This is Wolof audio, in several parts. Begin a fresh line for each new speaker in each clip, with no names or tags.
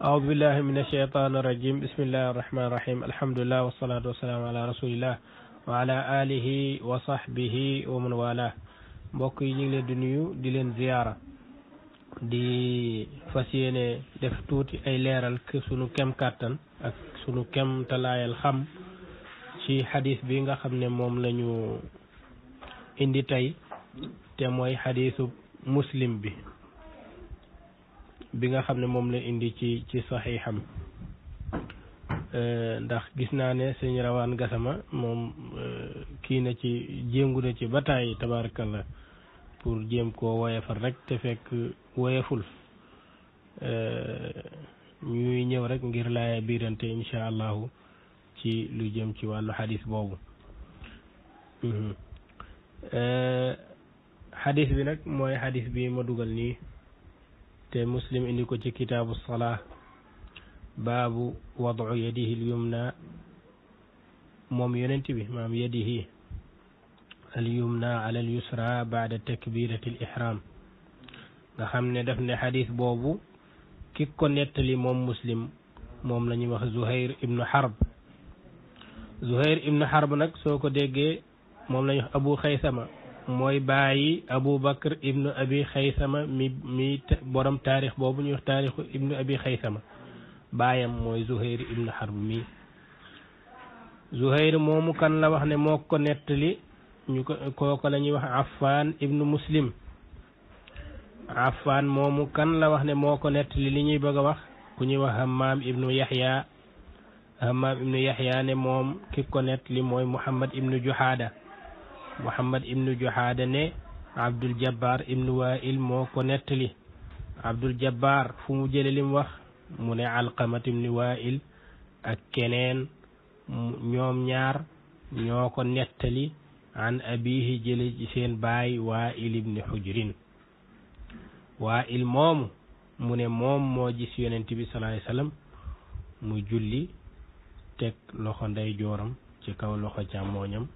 أعوذ بالله من الشيطان الرجيم بسم الله الرحمن الرحيم الحمد لله والصلاة والسلام على رسول الله وعلى آله وصحبه ومن والاه mbokk yi ñu ngi leen di nuyu di leen ziyaara di fas yéene def tuuti ay leeral ke sunu kem kàttan ak sunu kem talaayal xam ci xadis bi nga xam ne moom lañu indi tey te mooy xadisu muslim bi nga xam ne moom la indi ci saxiixam ndax gis naa ne sëñ Rawaan Gasama moom kii na ci jéngu na ci bataay tabarakallah pour jéem koo woyefal rek te fekk woyeful ñuy ñëw rek ngir laaya biirante insha allahu ci lu jëm ci wàllu xadis boobu xadis bi nag mooy xadis bi ma dugal nii te muslim indi ko ci kitaabu salaa baabu wadu yadihi al-yumna moom yonent bi maam yadihi al-yumna ala al-yusra baada takbirati al-ihram nga xam ne daf ne xadis boobu ki ko nettali moom muslim moom la ñuy wax Zuhair ibnu Harb Zuhair ibnu Harb nag soo ko déggee moom la ñuy wax Abu Xaysama mooy bàyyi Abu Bakr ibnu Abi Xaysama mi borom taarix boobu ñuy wax taarixu ibnu Abi Xaysama baayam mooy Zuhair ibnu Harb mi Zuhair moomu kan la wax ne moo ko nettali ñu ko kooku la ñuy wax Affan ibnu Muslim Affan moomu kan la wax ne moo ko nettali li ñuy bëgg a wax ku ñuy wax Hammam ibnu Yaxya Hammam ibnu Yaxya ne moom ki ko nettali mooy Muhammad ibnu Juhaada ne Abdul Jabbar ibnu Waa'il moo ko nettali Abdul Jabbar fu mu jële lim wax mu ne Alqamat ibnu Waa'il ak keneen ñoom ñaar ñoo ko nettali an abihi jële ci seen baay Waa'il ibnu Hujrin Waa'il moomu mu ne moom moo gis yonent bi sallallahu alayhi wasallam mu julli teg loxo ndey jooram ci kaw loxo càmmooñam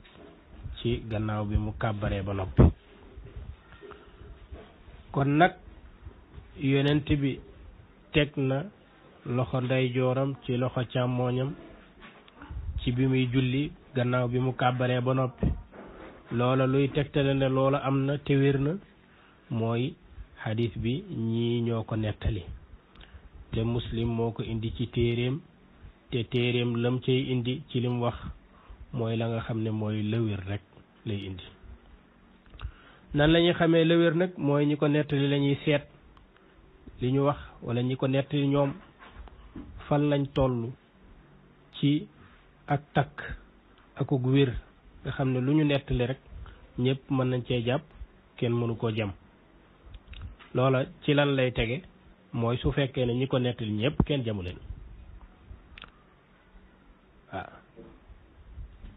ci gannaaw bi mu kàbbaree ba noppi kon nag yonent bi teg na loxo ndey jooram ci loxo càmmooñam ci bi muy julli gannaaw bi mu kàbbaree ba noppi loola luy tegtale ne loola am na te wér na mooy xadis bi ñii ñoo ko nettali te muslim moo ko indi ci téeréem te téeréem lam cay indi ci lim wax mooy la nga xam ne mooy lëwér rek lay indi nan la ñuy xamee lëwér nag mooy ñi ko nettali la ñuy seet li ñu wax wala ñi ko nettali ñoom fan lañ toll ci ak takk akuk wér nga xam ne lu ñu nettali rek ñëpp mën nañ cee jàpp kenn mënu koo jam loola ci lan lay tege mooy su fekkee ne ñi ko nettali ñëpp kenn jamu leen waaw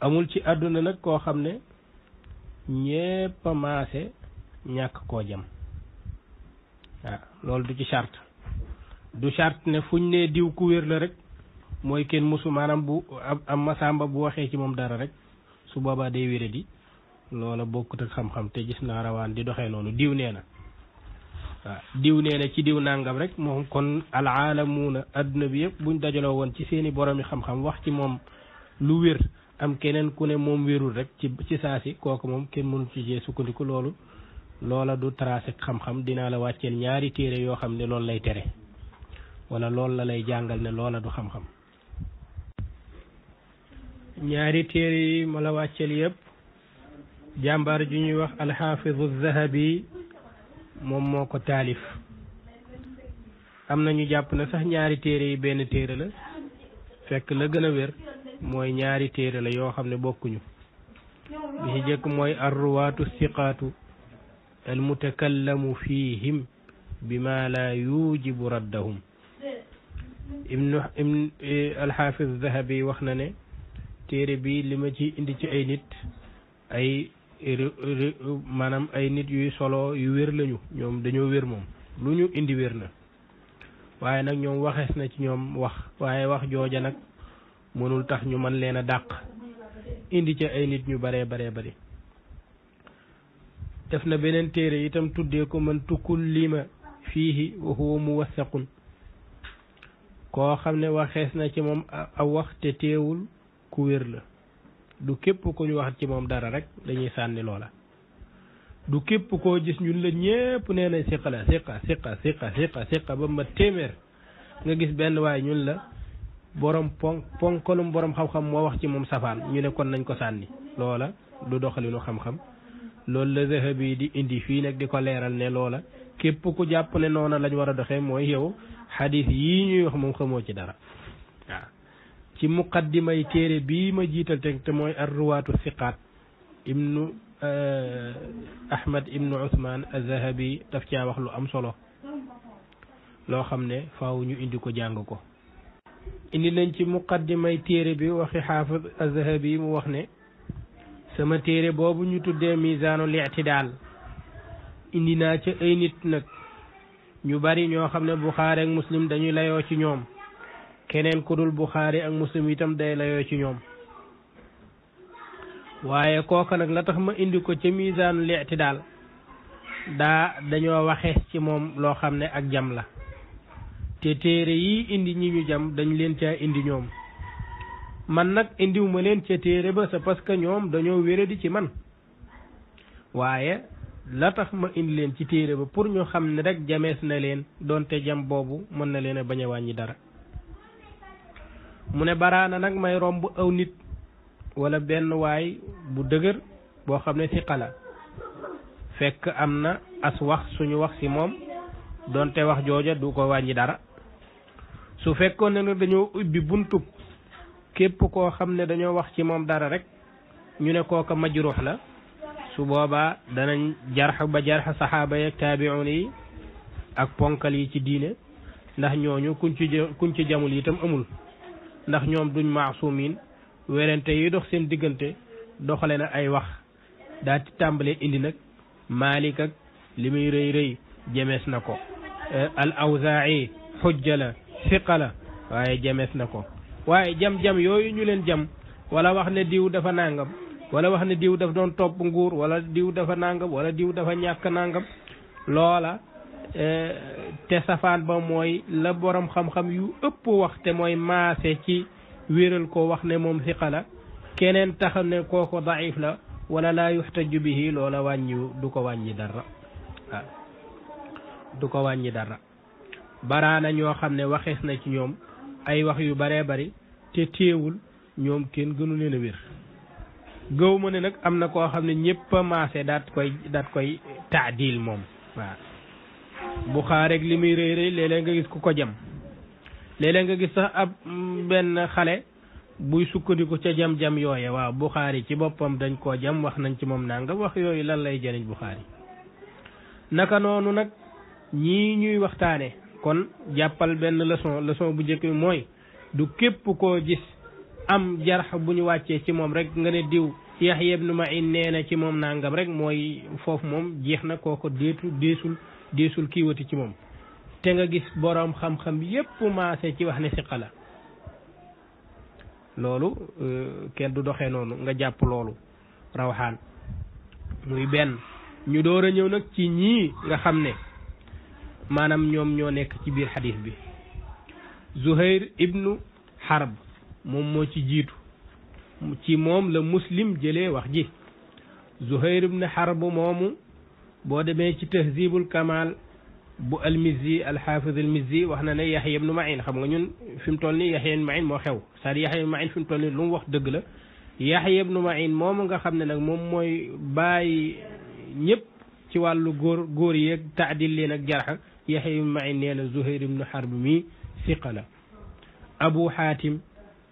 amul ci àdduna nag koo xam ne ñépp a maase ñàkk koo jam waaw loolu du ci charte du charte ne fuñ ne diw ku wér la rek mooy kenn musu maanaam bu am masamba bu waxee ci moom dara rek su boobaa day wére di loola bokkut ak xam-xam te gis naa rawaan di doxee noonu diw nee na waaw diw nee na ci diw nangam rek moom kon alaalamuuna adduna bi yëpp buñ dajaloo woon ci seeni boromi xam-xam wax ci moom lu wér am keneen ku ne moom wérul rek ci saasi kooku moom kenn mënu ci jee sukkandiku loola du tracé xam-xam dinaa la wàcceel ñaari téere yoo xam ne loolu lay tere wala loolu la lay jàngal ne loola du xam-xam ñaari téere yi ma la wàcceel yëpp jàmbaar ju ñuy wax alxaafizu zahabi moom moo ko taalif am na ñu jàpp ne sax ñaari téere yi benn téere la fekk la gën a wér mooy ñaari téere la yoo xam ne bokkuñu bi ci jëkk mooy arruwaatu siqaatu almutakallamu fihim bima la yujibu raddahum alxaafiz zahabi wax na ne téere bi li ma ci indi ci ay nit maanaam ay nit yuy solo yu wér lañu ñoom dañoo wér moom lu ñu indi wér na waaye nag ñoom waxees na ci ñoom wax waaye wax jooja nag mënul tax ñu mën leen a dàq indi ci ay nit ñu baree bari def na beneen téere itam tuddee ko man tukullima fiihi wa huwa muwassaqun koo xam ne waxees na ci moom aw wax te teewul ku wér la du képp ku ñu wax ci moom dara rek dañuy sànni loola du képp koo gis ñun la ñépp nee nañ siqa la siqa ba ma téeméer nga gis benn waaye ñun la borom ponkalum borom xam-xam moo wax ci moom safaan ñu ne kon nañ ko sànni loola du doxalinu xam-xam loolu la Zahabi di indi fii nag di ko leeral ne loola képp ku jàpp ne noona lañ war a doxee mooy yow xadis yii ñuy wax moom xamoo ci dara waaw ci muqaddimay téere bii ma jiital te mooy ar-ruwaatu siqaat ibnu Ahmad ibnu Usmaan az-Zahabi daf caa wax lu am solo loo xam ne faaw ñu indi ko jàng ko indi nañ ci muqaddimay téere bi waxi xaafid az-Zahabi mu wax ne sama téere boobu ñu tuddee misaanul i'tidaal indi naa ca ay nit nag ñu bari ñoo xam ne Buxaari ak Muslim dañuy layoo ci ñoom keneen ku dul Buxaari ak Muslim itam day layoo ci ñoom waaye kooka nag la tax ma indi ko ca misaanul i'tidaal dañoo waxe ci moom loo xam ne ak jam la te téere yi indi ñi ñu jam dañ leen caa indi ñoom man nag indiwuma leen ca téere ba c'est parce que ñoom dañoo wéradi ci man waaye la tax ma indi leen ci téere ba pour ñu xam ne rek jamees na leen doonte jam boobu mën na leen a bañ a wàññi dara mu ne baraana nag may romb aw nit wala benn waay bu dëgër boo xam ne siqa la fekk am na as wax suñu wax ci moom doonte wax jooja du ko wàññi dara su fekkoon ne dañoo ubbi buntub képp koo xam ne dañoo wax ci moom dara rek ñu ne kooka majruux la su boobaa danañ jarx ba jarx saxaaba yeeg taabi'un yi ak ponkal yi ci diine ndax ñooñu kuñ ci jamul itam amul ndax ñoom duñ maasumin werante yi dox seen diggante doxale na ay wax daal di tàmbalee indi nag Maalik ak li muy rëy rëy jemees na ko al Awzaa'i xujja la siqa la waaye jemees na ko waaye jam-jam yooyu ñu leen jam wala wax ne diw dafa nangam wala wax ne diw daf doon topp nguur wala diw dafa nangam wala diw dafa ñàkk nangam loola te safaan ba mooy la borom xam-xam yu ëpp wax te mooy maase ci wéeral ko wax ne moom siqa la keneen tax ne kooko daif la wala laa yuxtaju bihi loola du ko wàññi dara waaw du ko wàññi dara baraana ñoo xam ne waxees na ci ñoom ay wax yu baree bari te teewul ñoom kenn gënu leen a wér gëw ma ne nag am na koo xam ne ñëpp a maase daat koy taadil moom waaw Buxaari rek li muy rëy rëy léeg-léeg nga gis ku ko jam léeg-léeg nga gis sax ab benn xale buy sukkandiku ca jam-jam yooye waaw Buxaari ci boppam dañ koo jam wax nañ ci moom nanga wax yooyu lan lay jëriñ Buxaari naka noonu nag ñii ñuy waxtaane kon jàppal benn leçon bu njëkk bi mooy du képp koo gis am jarx bu ñu wàccee ci moom rek nga ne diw Yahya ibn Ma'in nee na ci moom nangam rek mooy foofu moom jeex na kooko deesul kiiwati ci moom te nga gis boroom xam-xam yépp maase ci wax ne siqa la loolu kenn du doxee noonu nga jàpp loolu rawxaan muy benn ñu door a ñëw nag ci ñii nga xam ne maanaam ñoom ñoo nekk ci biir xadis bi Zuhair ibnu Harb moom moo ci jiitu ci moom la Muslim jëlee wax ji Zuhair ibnu Harb moomu boo demee ci tahzibul kamal bu al-Mizzi al-Hafiz al-Mizzi wax na ne Yahya ibnu Ma'in xam nga ñun fi mu toll nii Yahya ibnu Ma'in moo xew c'est-à-dire Yahya ibnu Ma'in fi mu toll nii lu mu wax dëgg la Yahya ibnu Ma'in moomu nga xam ne nag moom mooy bàyyi ñëpp ci wàllu góor yeeg taadil leen ak jarxa Yahya ibnu Ma'in nee na Zuhair ibnu Harb mi siqa la Abu Hatim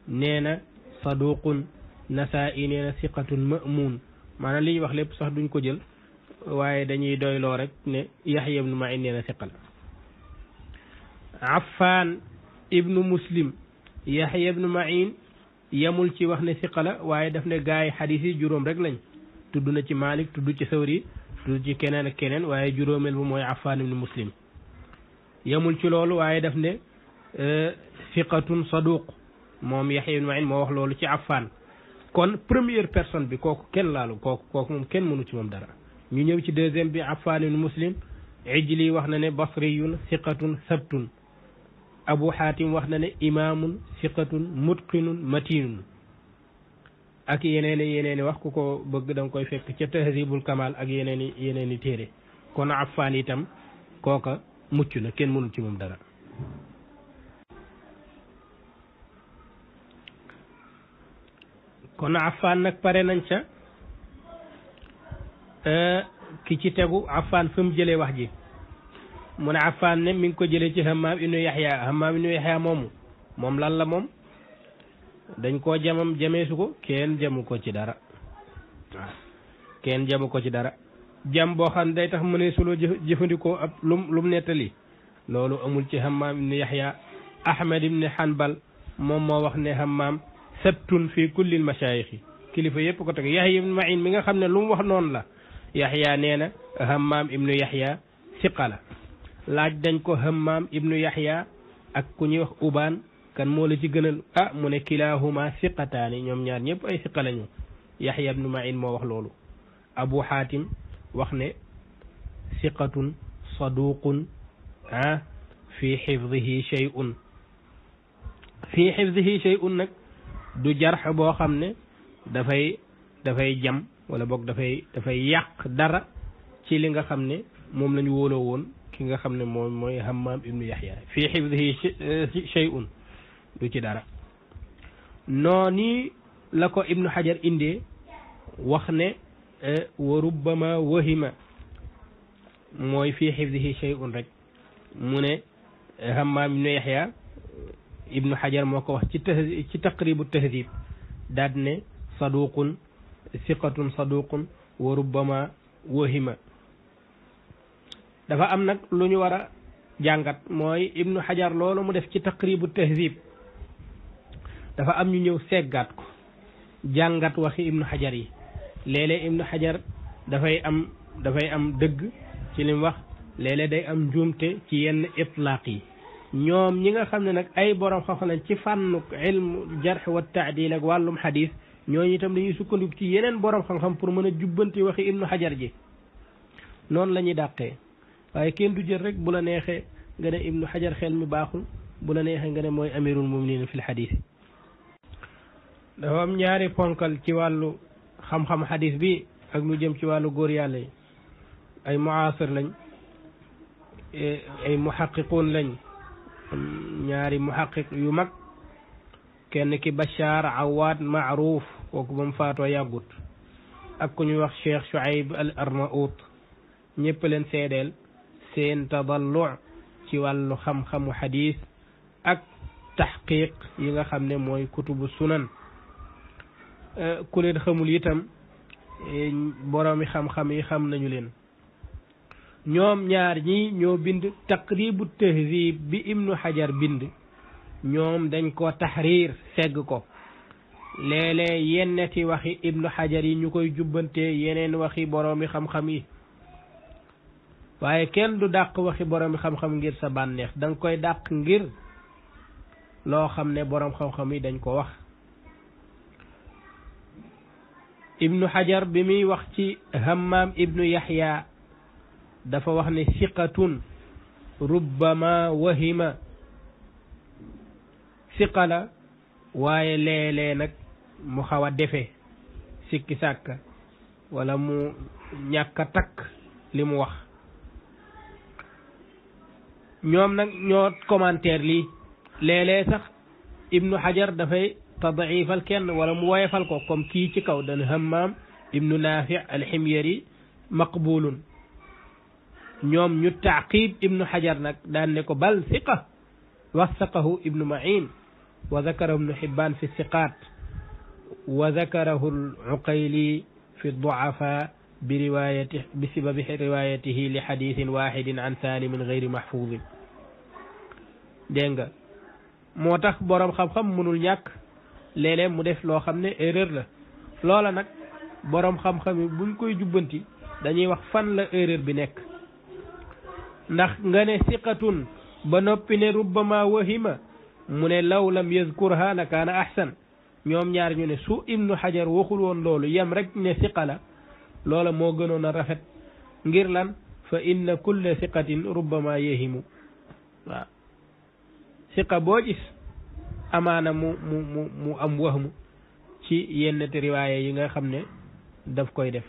nee na saduqun Nasaa'i nee na siqatun ma'mun maanaam li ñuy wax lépp sax duñ ko jël waaye dañuy doyloo rek ne Yahya ibnu Ma'in nee na siqa la Affan ibnu Muslim Yahya ibnu Ma'in yamul ci wax ne siqa la waaye daf ne gaay xadiis yi juróom rek lañ tudd na ci Malik tudd ci Sawri tudd ci keneen ak keneen waaye juróomeel bu mooy Affan ibnu Muslim yamul ci loolu waaye daf ne siqatun saduq moom Yahya ibnu Ma'in moo wax loolu ci Affan kon première personne bi kooku kenn laalu kooku moom kenn mënu ci moom dara ñu ñëw ci deuxième bi Affan ibnu Muslim Ijli wax na ne basriyun siqatun sabtun Abu Hatim wax na ne imaamun siqatun mutqinun matinun ak yeneeni wax ku ko bëgg da nga koy fekk ca Tahzibul Kamal ak yeneeni téere kon Affan itam kooka mucc na kenn mënul ci moom dara. kon Affan nag pare nañ ca ki ci tegu Affan fa mu jëlee wax ji mu ne Affan ne mi ngi ko jëlee ci Hammaam ibnu Yaxya moom lan la moom dañ koo jameesu ko kenn jamu ko ci dara waaw kenn jamu ko ci dara jam boo xam ne day tax mu ne suloo jëfandikoo ab lum nettali loolu amul ci Hammaam ibnu Yaxya. Ahmad ibnu Hanbal moom moo wax ne Hammaam sabtun fi kulli mashaayixi kilifa yëpp ko teg Yahya ibnu Ma'in mi nga xam ne lu mu wax noonu la Yaxya nee na Hammaam ibnu Yaxya siqa la laaj dañ ko Hammaam ibnu Yaxya ak ku ñuy wax Ubaan kan moo la ci gënal mu ne kilahuma siqataani ñoom ñaar ñëpp ay siqa lañu Yaxya ibnu Ma'in moo wax loolu. Abu Hatim wax ne siqatun saduqun fi xifdihi shay'un nag du jarx boo xam ne dafay jam wala boog dafay yàq dara ci li nga xam ne moom lañu wóoloo woon ki nga xam ne moom mooy Hammaam ibnu Yaxya fii xifdihi shay'un du ci dara. noonu la ko Ibnu Hajar indee wax ne wa rubbama wahima mooy fii xifdihi shay'un rek mu ne Hammaam ibnu Yaxya Ibnu Hajar moo ko wax ci taqribu tahdib daal ne saduqun siqatun saduqun wa rubbama wahima. dafa am nag lu ñu war a jàngat mooy Ibnu Hajar loolu mu def ci taqribu tahdib dafa am ñu ñëw seggaat ko jàngat waxi Ibnu Hajar yi léeg-léeg Ibnu Hajar dafay am dëgg ci li mu wax léeg-léeg day am njuumte ci yenn itlaaq yi. ñoom ñi nga xam ne nag ay borom xam-xam lañ ci fànnu ilmu jarh wa taadil ak wàllum xadis ñooñu itam dañuy sukkandiku ci yeneen borom xam-xam pour mën a jubbanti waxi Ibnu Hajar ji noonu la ñuy dàqee waaye kenn du jël rek bu la neexee nga ne Ibnu Hajar xel mi baaxul bu la neexee nga ne mooy amirul muminin fil xadis. dafa am ñaari ponkal ci wàllu xam-xam xadis bi ak lu jëm ci wàllu góor yàlla yi ay muasir lañ ay muhaqiqun lañ. ñaari muhaqiq yu mag kenn ki Bachar Awad Maaruf kooku ba mu faatoo yàggut ak ku ñuy wax Cheikh Shuaib al Arnaout ñëpp leen seedeel seen tadallu ci wàllu xam-xamu xadis ak taxqiq yi nga xam ne mooy kutubu sunan. ku leen xamul itam boroomi xam-xam yi xam nañu leen. ñoom ñaar ñi ñoo bind taqribu tahdib bi Ibnu Hajar bind ñoom dañ ko taxriir segg ko léeg-léeg yenneti waxi Ibnu Hajar yi ñu koy jubbante yeneen waxi boroomi xam-xam yi waaye kenn du dàq waxi boroomi xam-xam ngir sa bànneex da nga koy dàq ngir loo xam ne boroom xam-xam yi dañ ko wax. Ibnu Hajar bi muy wax ci Hammaam ibnu Yaxya dafa wax ne siqatun rubbama wahima siqa la waaye léeg-léeg nag mu xaw a defe sikki sàkka wala mu ñàkk a takk li mu wax. ñoom nag ñoo commentaire lii léeg-léeg sax Ibnu Hajar dafay tadifal kenn wala mu woyefal ko comme kii ci kaw dana Hammaam ibnu Naafi al-Himyari maqbulun. ñoom ñu taqib Ibnu Hajar nag daan ne ko bal siqa wasaqahu Ibnu Ma'in wa zakarahu Ibnu Hibbaan fi siqaat wa zakarahu al-Uqayli fi du'afa bi riwayati bi sababi riwayatihi li hadithin wahidin an salimin ghayri mahfuzin. dégg nga moo tax boroom xam-xam mënul ñàkk léeg-léeg mu def loo xam ne erreur la loola nag boroom xam-xam yi buñ koy jubbanti dañuy wax fan la erreur bi nekk. ndax nga ne siqatun ba noppi ne rubbama wahima mu ne law lam yazkurha la kaana ahsan. ñoom ñaar ñu ne su Ibnu Hajar waxul woon loolu yem rek ne siqa la loola moo gënoon a rafet ngir lan fa inna kulla siqatin rubbama yahimu waaw siqa boo gis amaana mu am wahmu ci yenn riwaaya yi nga xam ne daf koy def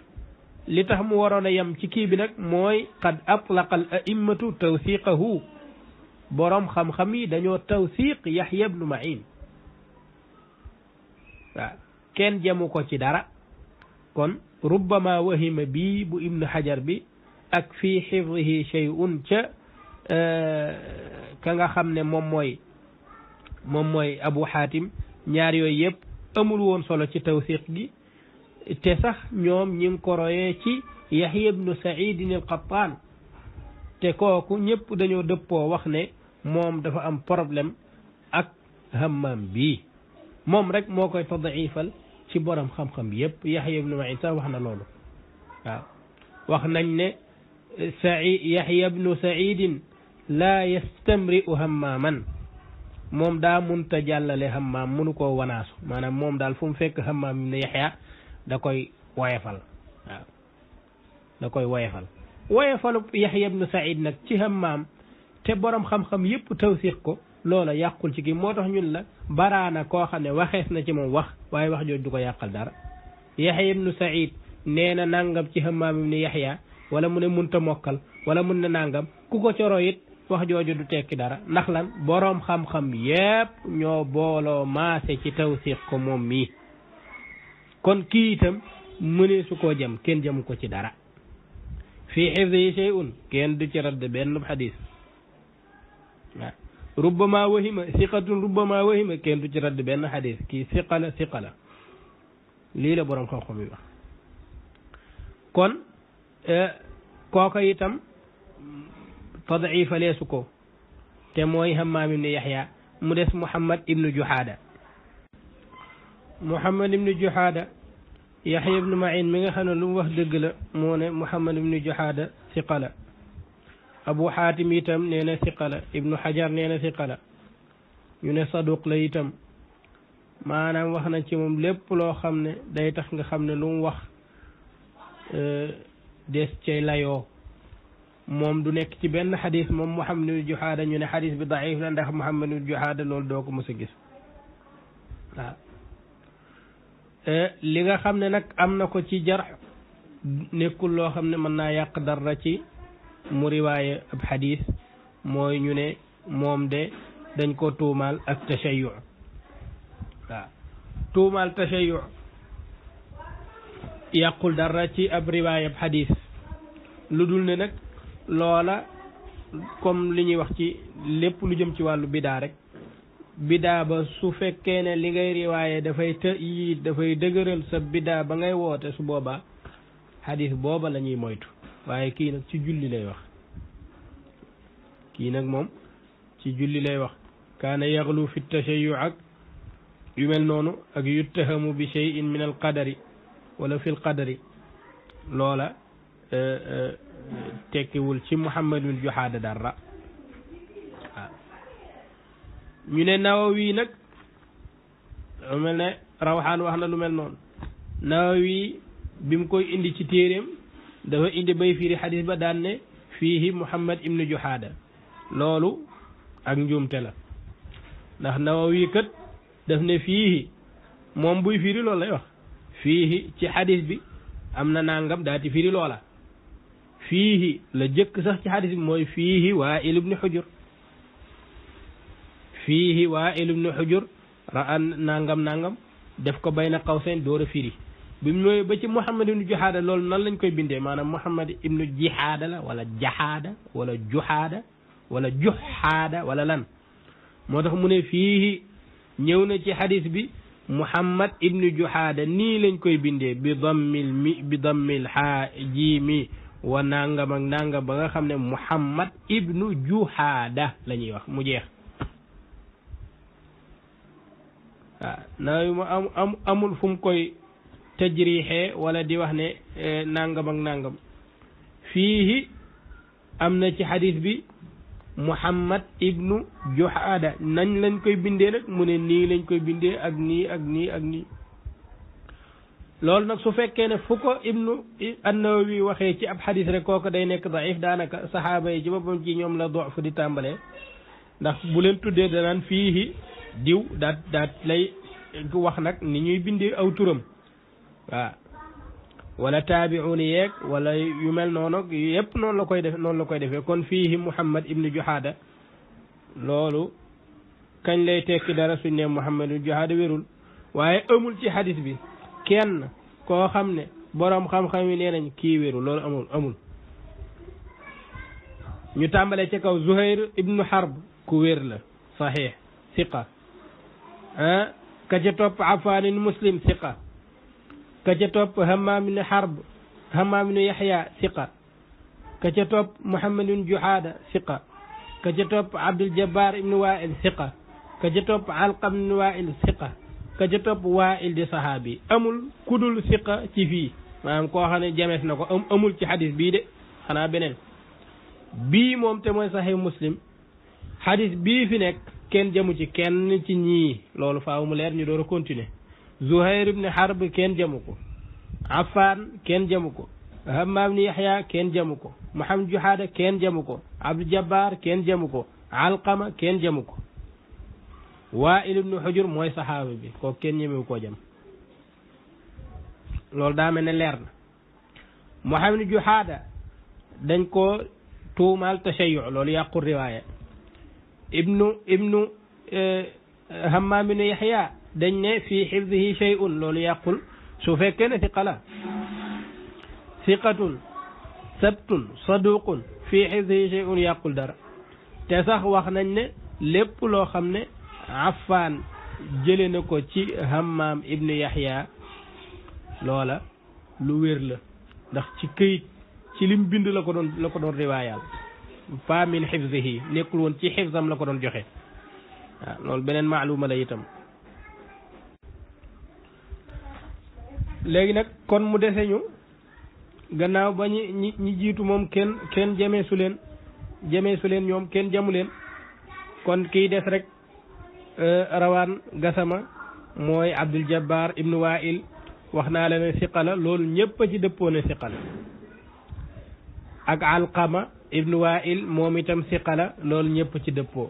li tax mu waroon a yem ci kii bi nag mooy qad atlaqa al a'immatu tawsiqahu boroom xam-xam yi dañoo tawsiq Yahya ibnu Ma'in waaw kenn jemu ko ci dara kon rubbama wahima bii bu ibnu Hajar bi ak fii xifdihi shay'un ca ka nga xam ne moom mooy Abu Hatim ñaar yooyu yëpp amul woon solo ci tawsiq gi te sax ñoom ñi ngi ko royee ci Yahya ibnu Sa'id al-Qattan te kooku ñëpp dañoo dëppoo wax ne moom dafa am problème ak Hammam bii moom rek moo koy tad'ifal ci borom xam-xam yëpp Yahya ibnu Ma'in sax wax na loolu waaw wax nañ ne Yahya ibnu Sa'id la yastamri'u Hammaman moom daa munta jàllale Hammam munu koo wanaasu maanaam moom daal fu mu fekk Hammam ibnu Yahya da koy woyefal waaw da koy woyefalu Yahya ibnu Sa'id nag ci Hammam te borom xam-xam yëpp tawsiq ko loola yàqul ci kii moo tax ñun la baraana koo xam ne waxees na ci moom wax waaye wax jooju du ko yàqal dara Yahya ibnu Sa'id nee na nangam ci Hammam ibnu Yahya wala mu ne munta mokkal wala mun na nangam ku ko coro it wax jooju du tekki dara ndax lan boroom xam-xam yépp ñoo booloo maase ci tawsiq ko moom mii kon kii itam mënee su koo jëm kenn jëmu ko ci dara fii xifdihi shay'un kenn du ci radd benn xadis waaw rubbama wahima siqatun rubbama wahima kenn du ci radd benn xadis kii siqa la lii la boroom xam-xam yi wax kon kooka itam tad'ifa leesu ko te mooy Hammaam ibnu Yahya mu des Muhammad ibnu Juhaada Yahya ibnu Ma'in mi nga xam ne lu mu wax dëgg la moo ne Muhammad ibnu Juhaada siqa la Abu Hatim itam nee na siqa la Ibnu Hajar nee na siqa la ñu ne saduq la itam maanaam wax na ci moom lépp loo xam ne day tax nga xam ne lu mu wax des cay layoo moom du nekk ci benn xadis moom Muhammad ibnu Juhaada ñu ne xadis bi daif la ndax Muhammad ibnu Juhaada loolu doo ko mos a gis waaw li nga xam ne nag am na ko ci jarx nekkul loo xam ne mën naa yàq dara ci mu riwaaye ab xadis mooy ñu ne moom de dañ ko tuumaal ak tashayyu waaw tuumaal tashayyu yàqul dara ci ab riwaaye ab xadis lu dul ne nag loola comme li ñuy wax ci lépp lu jëm ci wàllu bidaa rek bidaa ba su fekkee ne li ngay riwaaye dafay dëgëral sa bidaa ba ngay woote su boobaa xadis booba la ñuy moytu waaye kii nag ci julli lay wax kii nag moom ci julli lay wax kaana yaxlu fi tashayyu ak yu mel noonu ak yuttahamu bi shay'in min al qadari wala fi l qadari loola tekkiwul ci Muhammadul Juhaada dara waaw ñu ne Nawawi nag lu mel ne Rawhaan wax na lu mel noonu Nawawi bi mu koy indi ci téeréem dafa indi bay firi xadis ba daan ne fiihi Muhammad ibnu Juhaada loolu ak njuumte la ndax Nawawi kat daf ne fiihi moom buy firi loolu lay wax fiihi ci xadis bi am na nangam daati firi loola fiihi la jëkk sax ci xadis bi mooy fiihi Waa'il ibnu Hujr fiihi Waa'il ibnu Hujr ra'an nangam def ko bayna qawsayn door a firi bi mu ñëwee ba ci Muhammad ibnu Juhaada loolu nan lañ koy bindee maanaam Muhammad ibnu Jihaada la wala Jahaada wala Juhaada wala Juhaada wala lan moo tax mu ne fiihi ñëw na ci xadis bi Muhammad ibnu Juhaada nii lañ koy bindee bi dammil xaa jiimi wa nangam ak nangam ba nga xam ne Muhammad ibnu Juhaada la ñuy wax mu jeex waaw nawi mu amul fu mu koy tajriixee wala di wax ne nangam ak nangam fiihi am na ci xadis bi Muhammad ibnu Juhaada nañ lañ koy bindee nag mu ne nii lañ koy bindee ak nii ak nii ak nii loolu nag su fekkee ne fu ko ibnu an-Nawawi waxee ci ab xadis rek kooku day nekk daif daanaka saxaaba yi ci boppam ci ñoom la dof di tàmbalee ndax bu leen tuddee danaan fiihi diw daat lay wax nag ni ñuy bindee aw turam waaw wala taabi'un yeeg wala yu mel noonu yëpp noonu la koy defee kon fiihi Muhammad ibnu Juhaada loolu kañ lay tekki dara suñ ne Muhammad ibnu Juhaada wérul waaye amul ci hadis bi kenn koo xam ne boroom xam-xam yi nee nañ kii wérul loolu amul ñu tàmbalee ci kaw Zuhayr ibnu Harb ku wér la saxiix siqa ka ca topp Affaan ibnu Muslim siqa ka ca topp Hammaam ibnu Harb Hammaam ibnu Yaxya siqa ka ca topp Muhammad ibnu Juhaada siqa ka ca topp Abdul Jabbar ibnu Waa'il siqa ka ca topp Alqam ibnu Waa'il siqa ka ca topp Waa'il di sahaabi amul kudul siqa ci fii maanaam koo xam ne jamees na ko amul ci hadis bii de xanaa beneen bii moom te mooy Sahih Muslim hadis bii fi nekk kenn jamu ci kenn ci ñii loolu faaw mu leer ñu door a continuer Zuhayr ibn Harb kenn jamu ko Affan kenn jamu ko Hammaam ibn Yahya kenn jamu ko Muhammad Juhaada kenn jamu ko Abdul Jabbar kenn jamu ko Alqama kenn jamu ko Waa'il ibn Hujr mooy saxaaba bi kooku kenn ñemewu koo jam loolu daa mel ne leer na Muhammad Juhaada dañ ko tuumaal tashayyu loolu yàqul riwaaya ibnu Hammaam ibn Yahya dañ ne fii xifdihi shay'un loolu yàqul su fekkee ne siqa la siqatun sabtun saduqun fii xifdihi shay'un yàqul dara te sax wax nañ ne lépp loo xam ne Affaan jële na ko ci Hammaam ibn Yahya loola lu wér la ndax ci këyit ci lim bind la ko doon riwaayaal fa min xifdihi nekkul woon ci xifdam la ko doon joxe waaw loolu beneen maaluma la itam léegi nag kon mu dese ñu gannaaw ba ñi jiitu moom kenn jamee su leen ñoom kenn jamu leen kon kiy des rek rawaan gasama mooy Abdul Jabbar ibnu Waa'il wax naa la ne siqa la loolu ñëpp a ci dëppoo ne siqa la ak Alqama ibnu Waa'il moom itam siqa la loolu ñëpp ci dëppoo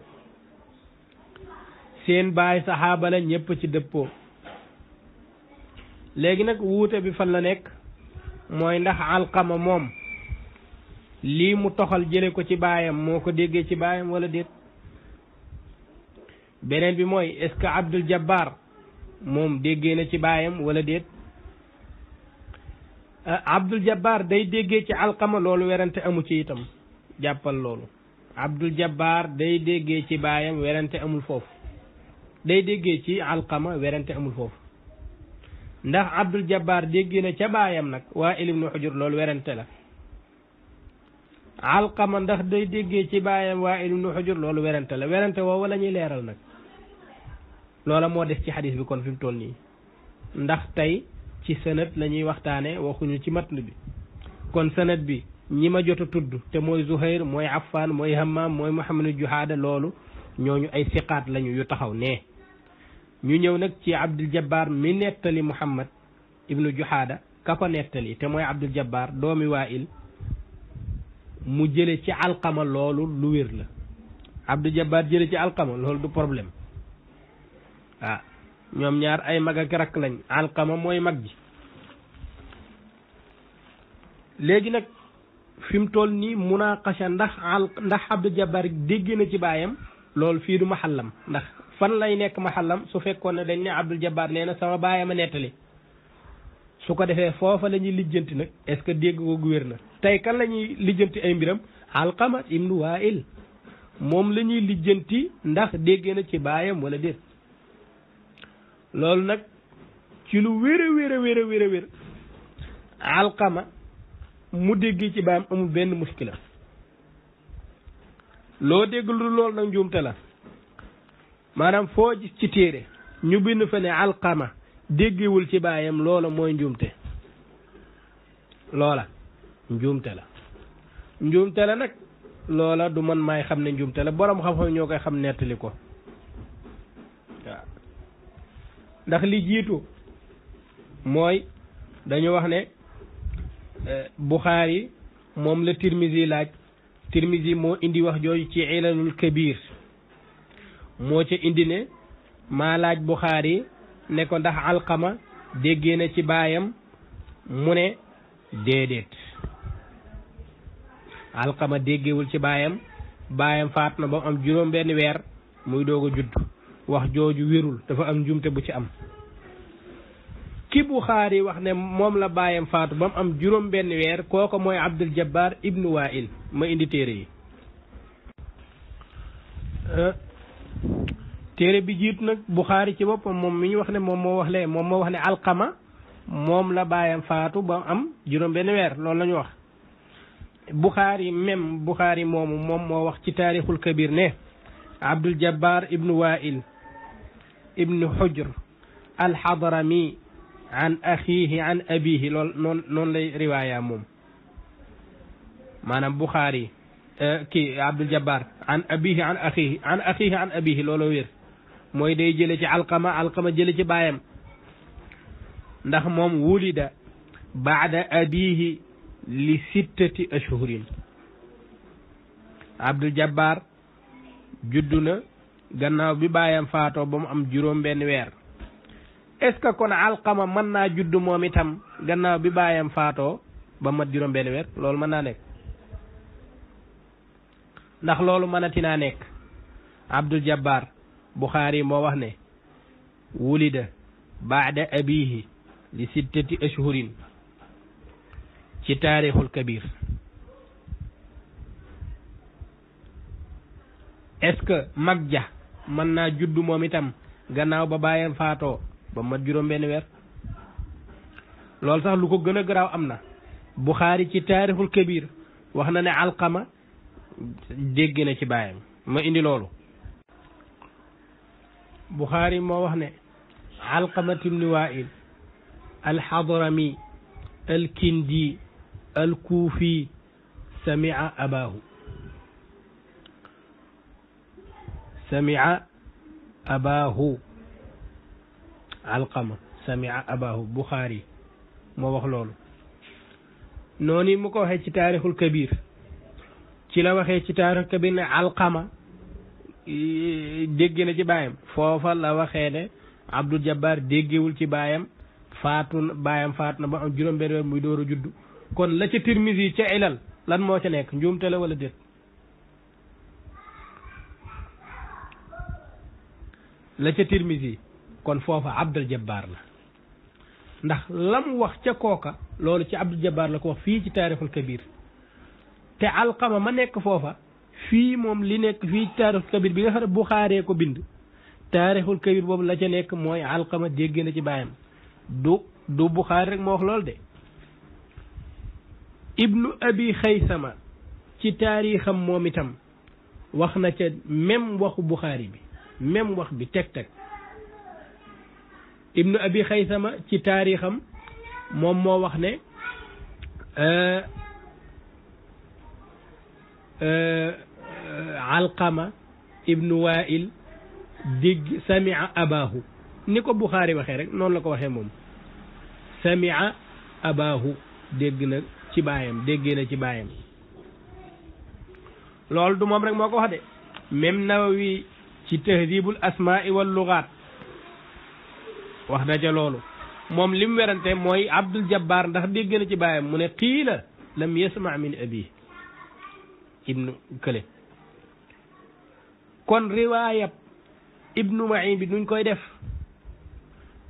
seen baay saxaaba la ñëpp ci dëppoo léegi nag wuute bi fan la nekk mooy ndax Alqama moom lii mu toxal jële ko ci baayam moo ko déggee ci baayam wala déet beneen bi mooy est-ce que Abdul Jabbar moom déggee na ci baayam wala déet Abdul Jabbar day déggee ci Alqama loolu werante amu ci itam jàppal loolu Abdul Jabbar day déggee ci baayam werante amul foofu day déggee ci Alqama werante amul foofu ndax Abdul Jabbar déggee na ca baayam nag Waa'il ibn Hujr loolu werante la Alqama ndax day déggee ci baayam Waa'il ibn Hujr loolu werante la werante woowu la ñuy leeral nag loola moo des ci xadis bi kon fi mu toll nii ndax tey ci sanad la ñuy waxtaane waxuñu ci matn bi kon sanad bi ñi ma jot a tudd te mooy Zuhayr mooy Affan mooy Hammaam mooy Muhammad Juhaada loolu ñooñu ay siqaat lañu yu taxaw ne ñu ñëw nag ci Abdul Jabbar mi nettali Muhammad ibnu Juhaada ka ko nettali te mooy Abdul Jabbar doomi Waa'il mu jële ci Alqama loolu lu wér la Abdul Jabbar jële ci Alqama loolu du problème waaw ñoom ñaar ay mag ak rakk lañ Alqama mooy mag ji léegi nag fi mu toll nii munaqasha ndax Abdul Jabbar dégg na ci baayam loolu fii du maxallam ndax fan lay nekk maxallam su fekkoon ne dañ ne Abdul Jabbar nee na sama baayam a nettali su ko defee foofa la ñuy lijjanti nag est-ce que dégg ko gu wér na tey kan la ñuy lijjanti ay mbiram Alqama ibnu Waa'il moom la ñuy lijjanti ndax dégg na ci baayam wala déet loolu nag ci lu wér a wér Alqama mu dégg ci baayam amul benn muskila loo dégg lu loolu nag njuumte la maanaam foo gis ci téere ñu bind fa ne Alqama déggewul ci baayam loola mooy njuumte loola njuumte la nag loola du man maay xam ne njuumte la borom xam-xam ñoo koy xam nettali ko waaw ndax li jiitu mooy dañu wax ne Buxaari moom la Tirmizi laaj Tirmizi moo indi wax jooju ci Ilalul Kabir moo ca indi ne maa laaj Buxaari ne ko ndax Alqama déggee na ci baayam mu ne déedéet Alqama déggewul ci baayam faat na ba mu am juróom benn weer muy doog a judd wax jooju wérul dafa am njumte bu ci am ki Buxaari wax ne moom la baayam faatu ba mu am juróom benn weer kooko mooy Abdul Jabbar ibnu Wail ma indi téere yi téere bi jiitu nag Buxaari ci boppam moom mi ñu wax ne moom moo wax ne Alqama moom la baayam faatu ba am juróom benn weer loolu la ñu wax Buxaari moomu moom moo wax ci taarixul kabir ne Abdul Jabbar ibnu Wail ibnu Hujr al-Hadrami an axiihi an abihi lool noonu lay riwaaya moom maanaam Buxaari kii Abdul Jabbar an abihi an axiihi an abihi looloo wér mooy day jële ci Alqama jële ci baayam ndax moom wulida baada abihi li 6 ashhurin Abdul Jabbar juddu na gannaaw bi baayam faatoo ba mu am juróom benn weer est ce que kon Alqama mën naa judd moom itam gannaaw bi baayam faatoo ba mat juróom benn weer loolu mën naa nekk ndax loolu mënati naa nekk Abdul Jabbar Buxaari moo wax ne wulida baada abihi li 6 ashhurin ci taarixul kabir est ce que mag ja mën naa judd moom itam gannaaw ba baayam faatoo ba mat juróom benn weer loolu sax lu ko gën a garaaw am na Buxaari ci taarixul kabir wax na ne Alqama dégg na ci baayam ma indi loolu Buxaari moo wax ne Alqama ibn Wail al-Hadrami al-Kindi al-Kufi sami'a abaahu Alqama sami'a abaahu Buxaari moo wax loolu noonu mu ko waxee ci taarixul kabir ci la waxee ci taarixul kabir ne Alqama dégg na ci baayam foofa la waxee ne Abdul Jabbar déggewul ci baayam faatu na ba am juróom benn weer muy door a juddu kon la ca Tirmisi ca ilal lan moo ca nekk njuumte la wala déet la ca Tirmisi kon foofa Abdul Jabbar la ndax lam wax ca kooka loolu ci Abdul Jabbar la ko wax fii ci taarixul kabir te Alqama ma nekk foofa fii moom li nekk fii ci taarixul kabir bi nga xam ne Buxaaree ko bind taarixul kabir boobu la ca nekk mooy Alqama dégg na ci baayam du Buxaari rek moo wax loolu de ibnu abi xaysama ci taarixam moom itam wax na ca même waxu Buxaari bi même wax bi teg ibnu abi xaysama ci taarixam moom moo wax ne Alqama ibnu Wail dégg sami'a abaahu ni ko Buxaari waxee rek noonu la ko waxee moom sami'a abaahu dégg na ci baayam déggee na ci baayam loolu du moom rek moo ko wax de même Nawawi ci tahdibul asmaai wal lugaat wax na ca loolu moom li mu werante mooy Abdul Jabbar ndax dégg na ci baayam mu ne qiila lam yasma min abi ibnu kële kon riwaayab ibnu Ma'in bi nuñ koy def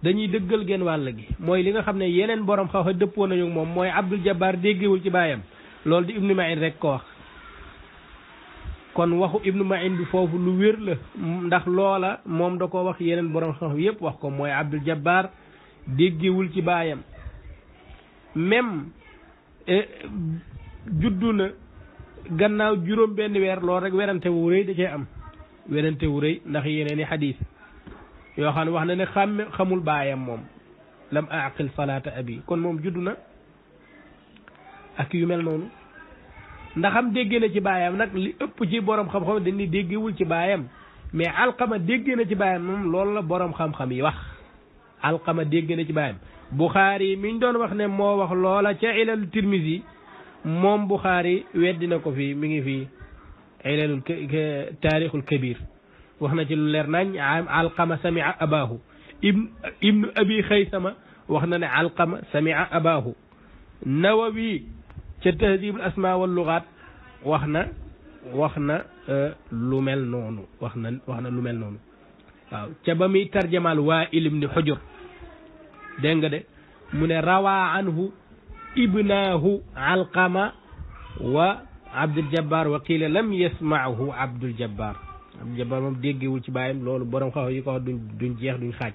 dañuy dëggal genn wàll gi mooy li nga xam ne yeneen borom xaw a dëppoo nañu moom mooy Abdul Jabbar déggewul ci baayam loolu di ibnu Ma'in rek ko wax kon waxu ibnu Ma'in bi foofu lu wér la ndax loola moom da ko wax yeneen borom xam yépp wax ko mooy Abdul Jabbar déggewul ci baayam même juddu na gannaaw juróom benn weer loolu rek werante wu rëy da cee am werante wu rëy ndax yeneen i xadiis yoo xam ne wax na ne xamul baayam moom lam aqil salaata abi kon moom juddu na ak yu mel noonu ndaxam dégg na ci baayam nag li ëpp ci borom xam-xam dañuy déggewul ci baayam mais Alqama dégg na ci baayam moom loolu la borom xam-xam yi wax Alqama dégg na ci baayam Buxaari mi ñu doon wax ne moo wax loola ca ilal Tirmisi moom Buxaari weddi na ko fii mi ngi fii ilalul taarixul kabir wax na ci lu leer nañ alqama samia abahu ibnu abi xaysama wax na ne alqama samia abahu nawawi ca tahdib al asma wal lugat wax na lu mel noonu wax na lu mel noonu waaw ca ba muy tarjamaal Waa'il ibn Hujr dégg nga de mu ne rawaa anhu ibnaahu alqama wa Abdul Jabbar wa qiila lam yasma'hu Abdul Jabbar moom déggewul ci baayam loolu borom xam-xam yi ko wax duñ jeex duñ xaaj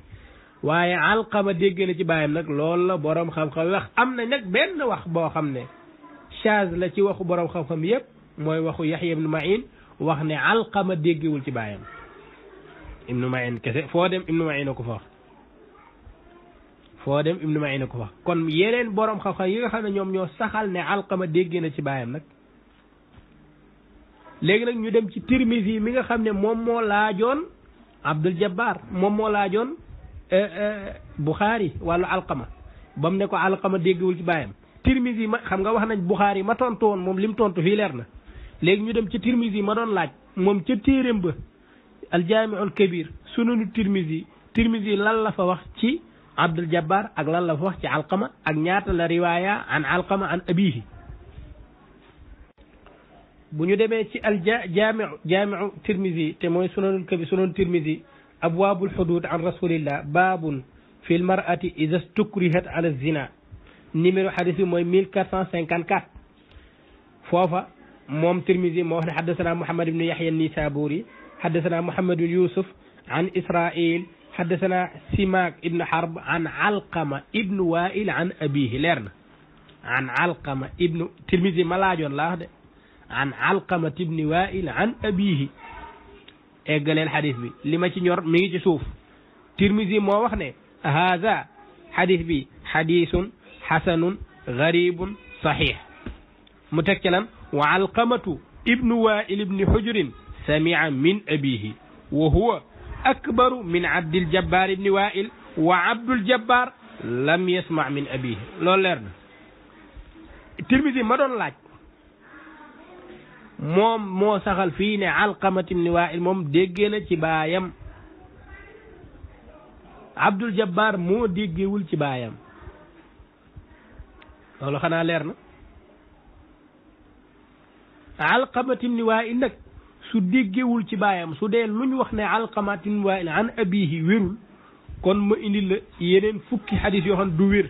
waaye alqama dégg na ci baayam nag loolu la borom xam-xam wax am na nag benn wax boo xam ne shaaz la ci waxu borom xam-xam yépp mooy waxu Yahya ibn Ma'in wax ne alqama déggewul ci baayam ibnu Ma'in kese foo dem ibnu Ma'in a ko fa wax kon yeneen borom xam-xam yi nga xam ne ñoom ñoo saxal ne alqama dégg na ci baayam nag léegi nag ñu dem ci Tirmizi mi nga xam ne moom moo laajoon Abdul Jabbar moom moo laajoon Bukhari wala alqama ba mu ne ko alqama déggewul ci baayam Tirmizi ma xam nga wax nañ Bukhari ma tontu woon moom lim tontu fii leer na léegi ñu dem ci Tirmizi ma doon laaj moom ca téeréem ba aljaamiul kabir sunanu Tirmizi lan la fa wax ci Abdul Jabbar ak lan la fa wax ci alqama ak ñaata la riwaaya an alqama an abihi bu ñu demee ci jaamiu Tirmizi te mooy sunanul kabir sunanu Tirmizi abwaabul hudud an rasulillah baabun fi lmarati ida stukrihat ala zina numéro hadis bi mooy 1454 foofa moom Tirmizi moo wax ne xaddasana Muhammad ibnu Yahya Nisaburi xaddasana Muhammad ibnu Yusuf an Israil xaddasana Simaak ibnu Harb an Alqama ibnu Waa'il an abihi leer na an Alqama ibnu Tirmizi ma laajoon laa wax de an Alqama ibnu Waa'il an abihi eggaleel xadis bi li ma ci ñor mi ngi ci suuf Tirmizi moo wax ne haada xadis bi xadisun xasanun garibun saxiix mu teg ci lan wa alqamatu ibnu Waa'il ibni Hujrin samia min abihi wa huwa akbaru min Abdil Jabbar ibni Waa'il wa Abdul Jabbar lam yasma min abihi loolu leer na Tirmizi ma doon laaj moom moo saxal fii ne alqamat ibni Waa'il moom déggee na ci baayam Abdul Jabbar moo déggewul ci baayam loolu xanaa leer na alqamat ibni Waa'il nag su déggewul ci baayam su dee lu ñu wax ne alqamat ibni Waa'il an abihi wérul kon ma indi la yeneen fukki xadis yoo xam ne du wér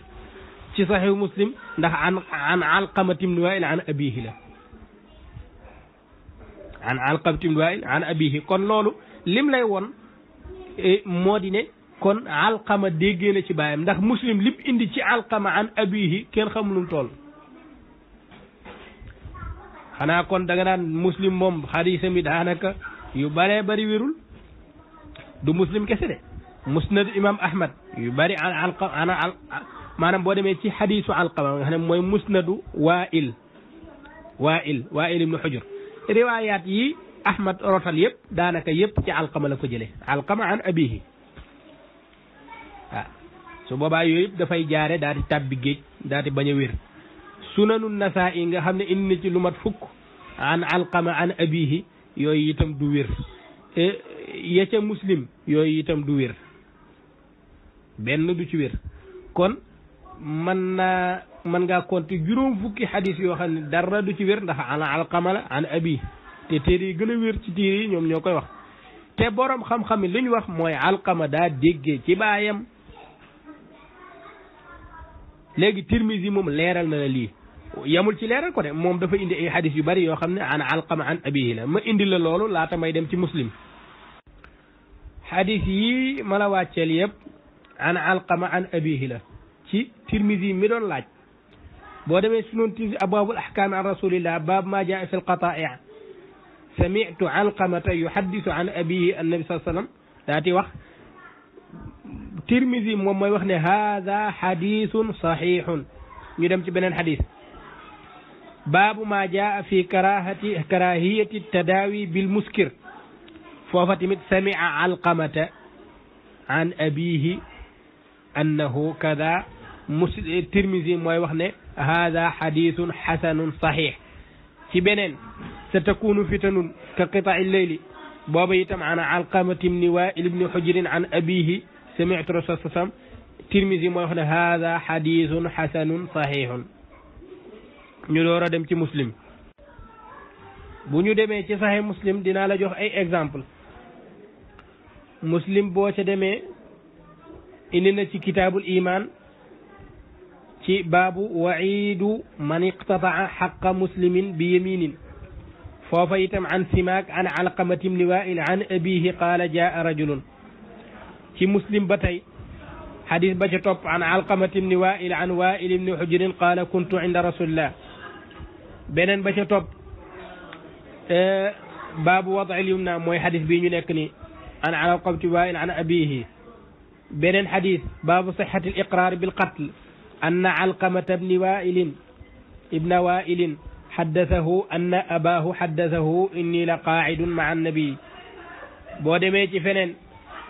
ci saxiix Muslim ndax an alqamat ibni Waa'il an abihi la an alqamat ibni Waa'il an abihi kon loolu lim lay won moo di ne kon alqama déggee na ci baayam ndax Muslim lim indi ci alqama an abihi kenn xamul lu toll xanaa kon da nga naan Muslim moom xadisam yi daanaka yu bëree bëri wérul du Muslim kese de musnad imam Ahmad yu bëri an alqama maanaam boo demee ci xadisu alqama nga xam ne mooy musnadu Waa'il ibnu Hujr riwaayaat yi Ahmad rotal yëpp daanaka yëpp ci alqama la ko jëlee alqama an abihi waaw su boobaa yooyu yëpp dafay jaare daal di tàbbi géej daal di bañ a wér sunanu Nasaa'i nga xam ne indi na ci lu mat fukk an alqama an abihi yooyu itam du wér ya ca Muslim yooyu itam du wér benn du ci wér kon mën ngaa compter juróom fukki xadis yoo xam ne dara du ci wér ndax an alqama la an abihi te téere yi gën a wér ci téere yi ñoom ñoo koy wax te borom xam-xam yi li ñu wax mooy alqama daa déggee ci baayam léegi Tirmizi moom leeral na la lii yamul ci leeral ko de moom dafa indi ay xadis yu bari yoo xam ne an alqama an abihi la ma indi la loolu laata may dem ci Muslim xadis yi ma la wàcceel yëpp an alqama an abihi la ci Tirmizi mi doon laaj boo demee sunan Tirmizi abwaabul ahkaam an rasulillah baab ma jaa fi lqataa'i sami'tu alqamata yuhaddisu an abihi annabi sallallahu alayhi wa sallam daati wax Tirmizi moom mooy wax ne haada xadisun saxiixun ñu dem ci beneen xadis baabu ma jaa fi karahiyati tadaawi bil muskir foofa tamit sami'a alqamata an abihi annahu kada Tirmizi mooy wax ne haada xadisun xasanun saxiix ci beneen sa takunu fitanun ka qita'i leyli booba itam an alqamati ibni waa'il ibni hujrin an abihi sami'tu rasul sallam tirmisi mooy wax ne haada xadisun xasanun sahihun ñu door a dem ci muslim bu ñu demee ci sahih muslim dinaa la jox ay exemple muslim boo ca demee indi na ci kitaabul iman ci baabu wa'iidu man iqtataa xaqa muslimin bi yaminin foofa itam an simaak an alqamati ibni waa'il an abihi qaala jaa rajulun ci muslim ba tey xadis ba ca topp an alqamati ibni waa'il an waa'il ibni hujrin qaala kuntu inda rasulillah beneen ba ca topp baabu wad'il yumna mooy xadis bii ñu nekk ni an alqamati waa'il an abihi beneen xadis baabu sixati al iqraar bil qatl anna alqamata ibni waa'ilin ibna waa'ilin xaddasahu anna abaahu xaddasahu inni la qaacidun maa annabi boo demee ci feneen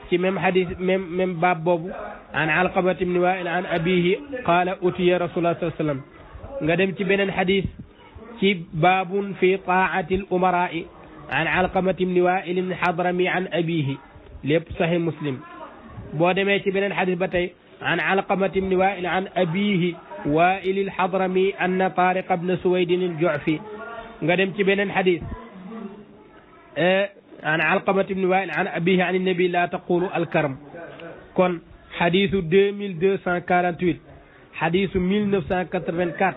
ci même xadis même baab boobu an alqamata ibni waa'il an abihi qaala utiya rasulullah sallallahu alayhi wa sallam nga dem ci beneen xadis ci baabun fi taa'ati al umaraa'i an alqamata ibni waa'il hadrami an abihi lépp sahih muslim boo demee ci beneen xadis ba tey an alqamata ibni waa'il an abihi waa'il al-hadrami anna taariq ibn suwaydin al-ju'fi nga dem ci beneen xadis an alqamata ibni waa'il an abihi an nabi la taqulu al-karm kon xadisu 2248 xadisu 1984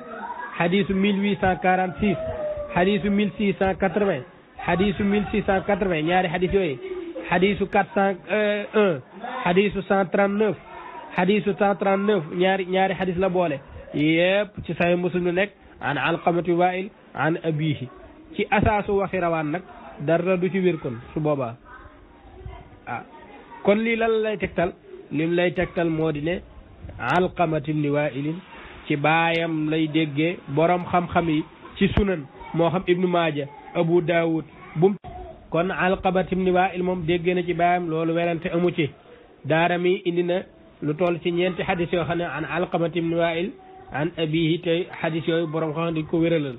xadisu 1846 xadisu 1680 xadisu 1680 ñaari xadis yooyu xadisu 401 xadisu 139 xadisu 139 ñaari xadis la boole yëpp ci Sahih Muslim lu nekk an alqamati waa'il an abihi ci asaasu waxi rawaan nag dara du ci wér kon su boobaa kon lii lan lay tegtal lim lay tegtal moo di ne alqamati ibni waa'ilin ci baayam lay déggee borom xam-xam yi ci sunan moo xam ibnu maaja abu daawud kon alqamati ibni waa'il moom déggee na ci baayam loolu werante amu ci daarami indi na lu toll ci ñeenti xadis yoo xam ne an alqamati ibni waa'il an abihi te xadis yooyu borom xam dañ ko wéralal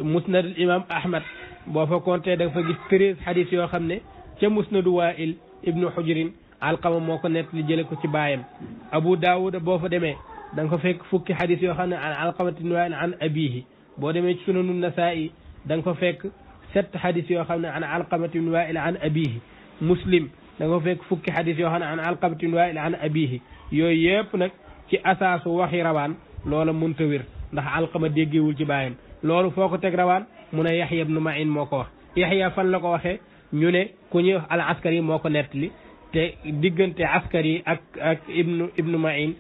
musnadul imam ahmad boo fa compté da nga fa gis 13 xadis yoo xam ne ca musnadu waa'il ibnu hujrin alqama moo ko nett li jële ko ci baayam abu daawuda boo fa demee da nga fa fekk fukki xadis yoo xam ne an alqamati ibni waa'il an abihi boo demee ci sunanu nasaa'i da nga fa fekk 7 xadis yoo xam ne an alqamati ibni waa'il an abihi muslim da nga fa fekk fukki xadis yoo xam ne an alqamati ibni waa'il an abihi yooyu yëpp nag ci asaasu waxi rawaan loola mënta wér ndax alqama déggewul ci baayam loolu foo ko teg rawaan mu ne yaxya ibnu ma'in moo ko wax yaxya fan la ko waxee ñu ne ku ñuy wax al askari moo ko nettali te diggante askari ak ibnu ma'in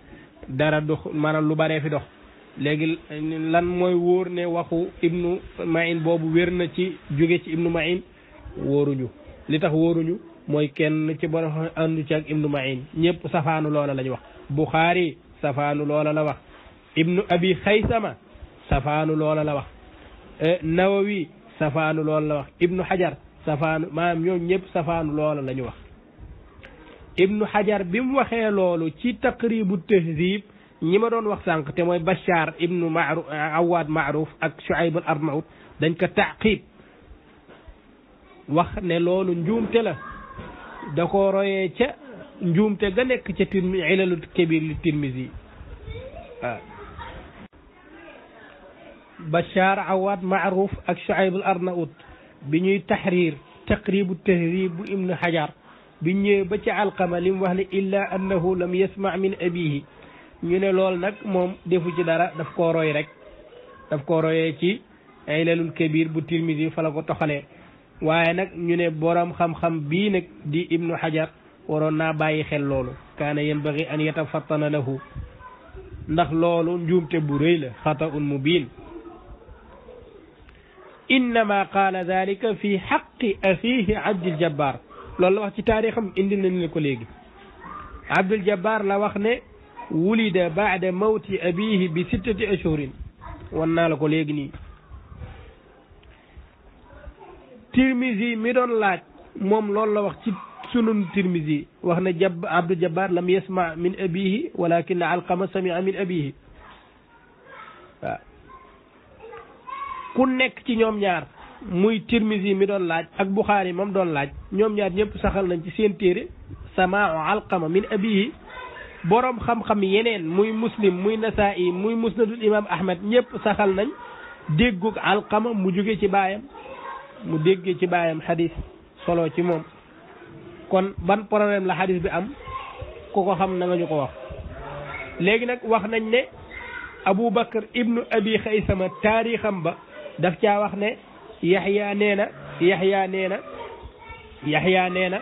dara dox maanaam lu baree fi dox léegi lan mooy wóor ne waxu ibnu ma'in boobu wér na ci jóge ci ibnu ma'in wóoruñu li tax wóoruñu mooy kenn ci borom àndu ci ak ibnu ma'in ñëpp safaanu loola lañu wax buxaari safaanu loola la wax ibnu abi xaysama safaanu loola la wax nawawi safaanu loola la wax ibnu xajar safaanu maanaam ñoom ñëpp safaanu loola la ñu wax ibnu xajar bi mu waxee loolu ci taqribu tahdib ñi ma doon wax sànq te mooy bashar ibnu maaruf awaad maaruf ak shuayb al arnaut dañ ko taqib wax ne loolu njuumte la da ko royee ca njuumte ga nekk ca ilalu kabir li tirmisi waaw bashar awaad maaruf ak shuayb al arnaut bi ñuy taxrir taqribu tahdib bu ibnu xajar bi ñëwee ba ci alqama li mu wax ne illa annahu lam yasma min abihi ñu ne loolu nag moom defu ci dara daf koo roy rek daf koo royee ci ilalul kabir bu tirmisi fa la ko toxalee waaye nag ñu ne borom xam-xam bii nag di ibnu xajar waroon naa bàyyi xel loolu kaana yanbaghi an yatafattana lahu ndax loolu njuumte bu rëy la xata'un mubin innama qaala dalika fi xaqi axiihi abdul jabbar loolu la wax ci taarixam indi nañ la ko léegi abdul jabbar la wax ne wulida baada mawti abihi bi 6 ashhurin wan naa la ko léegi nii tirmisi mi doon laaj moom loolu la wax ci sunun tirmisi wax ne abdul jabbar lam yasma min abihi walakin alqama samia min abihi waaw ku nekk ci ñoom ñaar muy Tirmizi mi doon laaj ak Buxaari moom doon laaj ñoom ñaar ñëpp saxal nañ ci seen téere samaau Alqama min abihi. boroom xam-xam yeneen muy Muslim muy Nasaa'i muy Musnadul Imam Ahmad ñëpp saxal nañ déggug Alqama mu jóge ci baayam mu déggee ci baayam xadis solo ci moom. kon ban problème la xadis bi am ku ko xam na nga ñu ko wax. léegi nag wax nañ ne Abu Bakr ibnu Abi Xaysama taarixam ba daf caa wax ne Yaxya nee na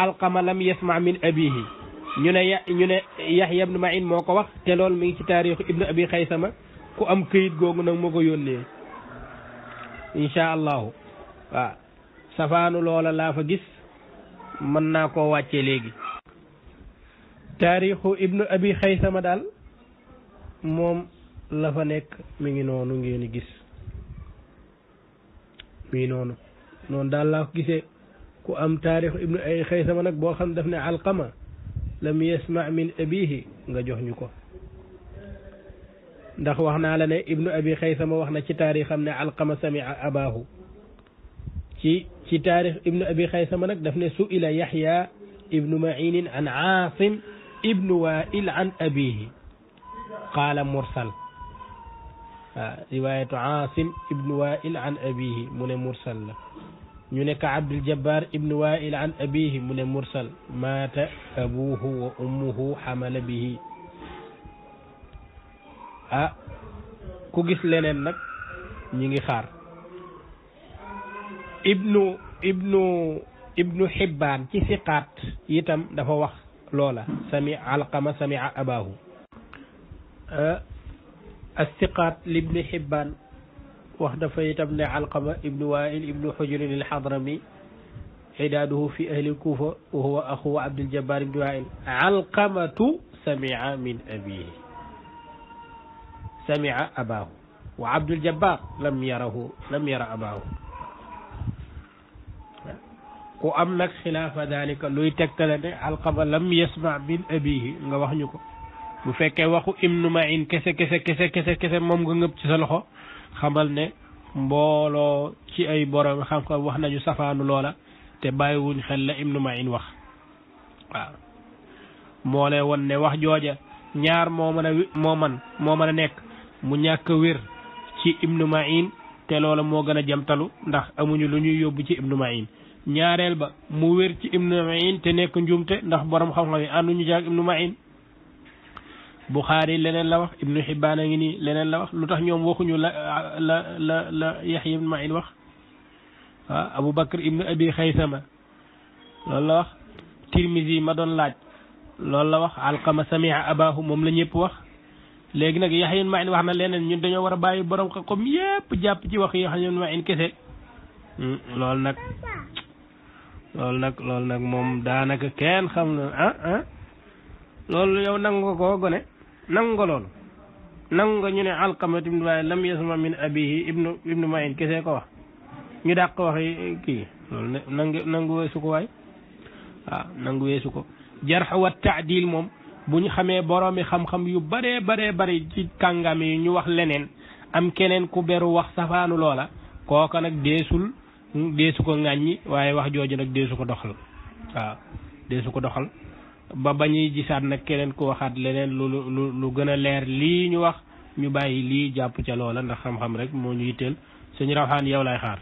Alqama lam yasma min abihi ñu ne Yaxya ibnu Ma'in moo ko wax te loolu mi ngi ci taarixu ibnu Abi Xaysama ku am këyit googu nag moo ko yónnee incha allahu waaw safaanu loola laa fa gis mën naa koo wàccee léegi. taarixu ibnu Abi Xaysama daal moom la fa nekk mi ngi noonu ngeen gis mi ngi noonu daal laa ko gisee ku am taarixu ibnu Abi Xaysama nag boo xam daf ne Alqama lam yasma min abihi nga jox ñu ko ndax wax naa la ne ibnu Abi Xaysama wax na ci taarixam ne Alqama samia abaahu ci taarix ibnu Abi Xaysama nag daf ne su'ila Yaxya ibnu Ma'in an Aasim ibnu Waa'il an abihi qaala mursal riwaayatu Aasim ibnu Waa'il an abihi mu ne mursal la ñu ne ka Abdul Jabbar ibnu Waa'il an abihi mu ne mursal maata abuhu wa ummuhu xamala bihi ku gis leneen nag ñi ngi xaar. ibnu Hibbaan ci siqaat itam dafa wax loola Alqama samia abaahu as-siqaat libni Hibbaan wax dafa itam ne Alqama ibnu Waa'il ibnu Hujrin al-Hadrami idaaduhu fi ahli al-Kuufa wa huwa axu Abdul Jabbar ibnu Waa'il Alqamatu samia min abiihi samia abaahu wa Abdul Jabbar lam yara abaahu. ku am nag xilaafa dalika luy tegtale ne Alqama lam yasma min abihi nga wax ñu ko bu fekkee waxu ibnu Ma'in kese moom nga ngëb ci sa loxo xamal ne mbooloo ci ay borom xam-xam wax nañu safaanu loola te bàyyiwuñ xel la ibnu Ma'in wax waaw moo lay won ne wax jooja ñaar moo mën a nekk mu ñàkk a wér ci ibnu Ma'in te loola moo gën a jamtalu ndax amuñu lu ñuy yóbbu ci ibnu Ma'in ñaareel ba mu wér ci ibnu Ma'in te nekk njuumte ndax borom xam-xam yi ànduñu jaag ibnu Ma'in. Buxaari leneen la wax ibnu Hibbaan a ngi nii leneen la wax lu tax ñoom waxuñu la Yaxya ibnu Ma'in wax Abu Bakr ibnu Abi Xaysama loolu la wax. Tirmizi ma doon laaj loolu la wax Alqama samia abaahu moom la ñëpp wax. léegi nag Yaxya ibnu Ma'in wax na leneen ñun dañoo war a bàyyi borom xam-xam yépp jàpp ci wax Yaxya ibnu Ma'in kese loolu nag moom daanaka kenn xam na loolu yow nangu nga ko gone nangu nga loolu nangu nga ñu ne Alqama ibnu Waa'il lam yasma min abihi ibnu Ma'in kese ko wax ñu dàq wax kii loolu nangu weesu ko waay nangu weesu ko. jarh wa ta'dil moom bu ñu xamee boroomi xam-xam yu bare ci kàngam yi ñu wax leneen am keneen ku beru wax safaanu loola kooka nag deesu ko ŋàññi waaye wax jooju nag deesu ko doxal deesu ko doxal ba bañuy gisaat nag keneen ku waxaat leneen lu gën a leer lii ñu wax ñu bàyyi lii jàpp ca loola ndax xam-xam rek moo ñu yitteel. Sëñ Rawaan yow lay xaar.